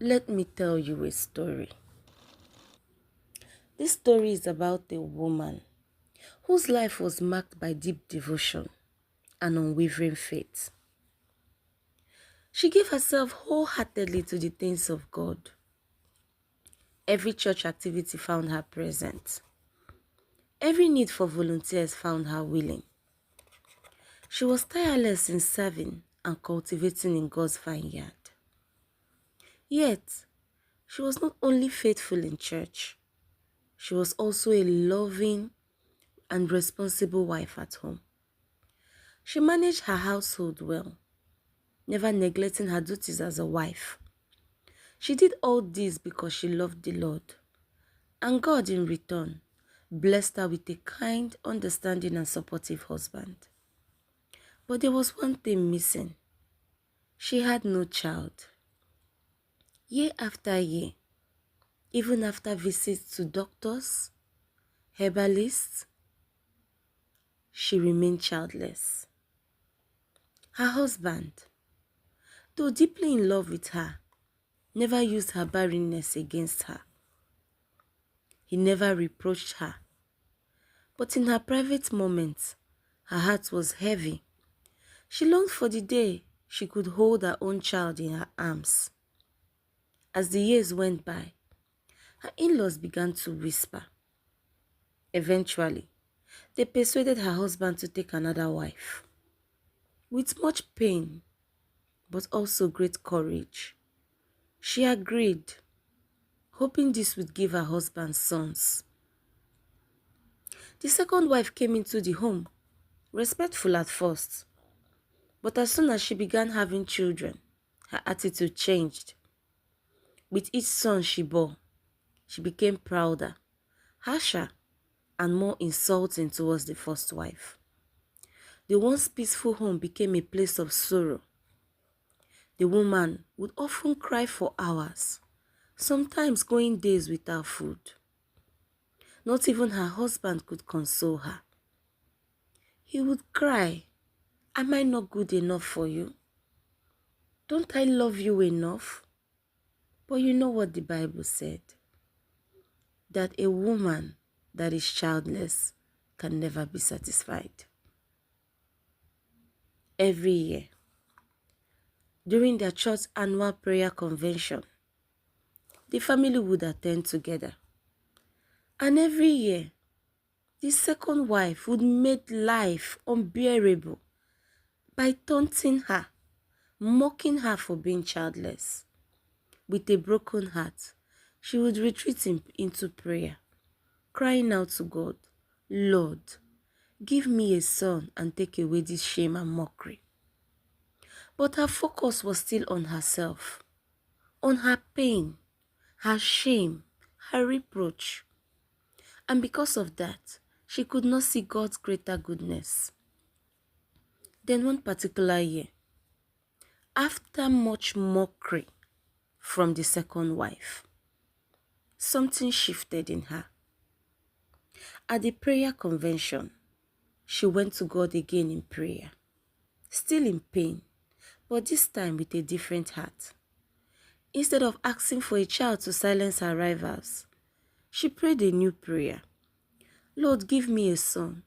Let me tell you a story. This story is about a woman whose life was marked by deep devotion and unwavering faith. She gave herself wholeheartedly to the things of God. Every church activity found her present. Every need for volunteers found her willing. She was tireless in serving and cultivating in God's vineyard. Yet, she was not only faithful in church, she was also a loving and responsible wife at home. She managed her household well, never neglecting her duties as a wife. She did all this because she loved the Lord, and God in return blessed her with a kind, understanding and supportive husband. But there was one thing missing. She had no child. Year after year, even after visits to doctors, herbalists, she remained childless. Her husband, though deeply in love with her, never used her barrenness against her. He never reproached her. But in her private moments, her heart was heavy. She longed for the day she could hold her own child in her arms. As the years went by, her in-laws began to whisper. Eventually, they persuaded her husband to take another wife. With much pain, but also great courage, she agreed, hoping this would give her husband sons. The second wife came into the home, respectful at first, but as soon as she began having children, her attitude changed. With each son she bore, she became prouder, harsher, and more insulting towards the first wife. The once peaceful home became a place of sorrow. The woman would often cry for hours, sometimes going days without food. Not even her husband could console her. He would cry, "Am I not good enough for you? Don't I love you enough?" But you know what the Bible said? That a woman that is childless can never be satisfied. Every year, during their church annual prayer convention, the family would attend together. And every year, the second wife would make life unbearable by taunting her, mocking her for being childless. With a broken heart, she would retreat into prayer, crying out to God, "Lord, give me a son and take away this shame and mockery." But her focus was still on herself, on her pain, her shame, her reproach. And because of that, she could not see God's greater goodness. Then one particular year, after much mockery from the second wife, something shifted in her. At the prayer convention, she went to God again in prayer, still in pain, but this time with a different heart. Instead of asking for a child to silence her rivals, she prayed a new prayer. "Lord, give me a son,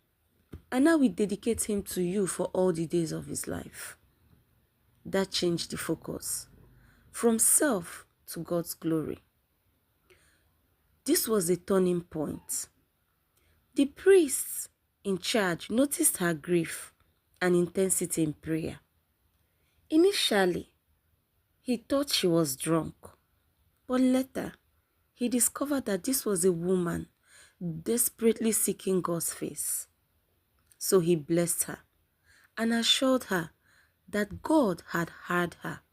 and I will dedicate him to you for all the days of his life." That changed the focus from self to God's glory. This was a turning point. The priests in charge noticed her grief and intensity in prayer. Initially, he thought she was drunk, but later, he discovered that this was a woman desperately seeking God's face. So he blessed her and assured her that God had heard her.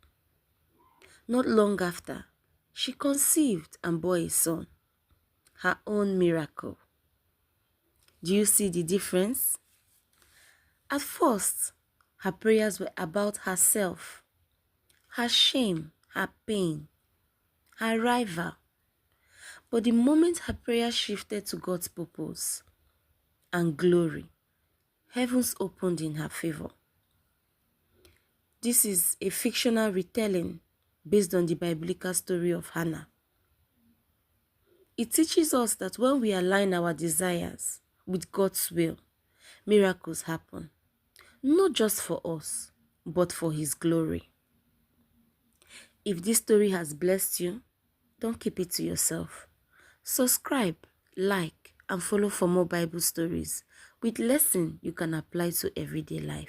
Not long after, she conceived and bore a son, her own miracle. Do you see the difference? At first, her prayers were about herself, her shame, her pain, her rival. But the moment her prayer shifted to God's purpose and glory, heavens opened in her favor. This is a fictional retelling based on the biblical story of Hannah. It teaches us that when we align our desires with God's will, miracles happen, not just for us, but for His glory. If this story has blessed you, don't keep it to yourself. Subscribe, like, and follow for more Bible stories with lessons you can apply to everyday life.